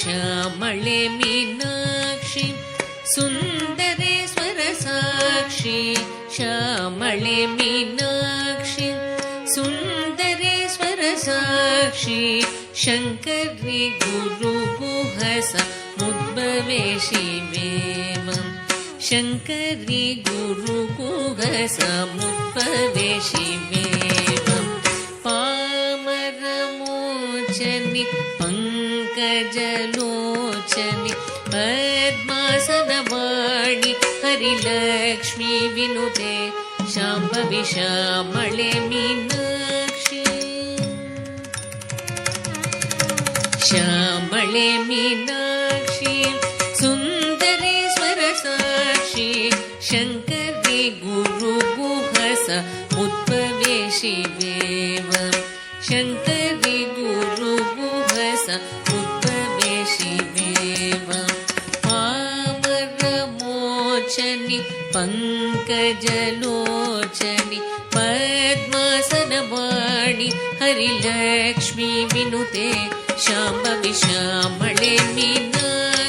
श्यामळे Meenakshi Sundareshwar Sakshi श्यामळे Meenakshi Sundareshwar Sakshi शङ्करी गुरुगुहस मुद्भवे शिवेवं शङ्करी गुरुगुहस मुद्भवे शिवेवं पामरमोचनि पंकजलोचनि पद्मासनवाणि Harilakshmi विनुते Shambhavi श्यामळे Meenakshi श्यामळे Meenakshi Sundareshwar Sakshi शङ्करी गुरुगुहस मुद्भवे शिवेवं शङ्करी गुरुगुहस मुद्भवे शिवेवं पामरमोचनि पंकजलोचनि पद्मासनवाणि Harilakshmi विनुते Shambhavi श्यामळे Meenakshi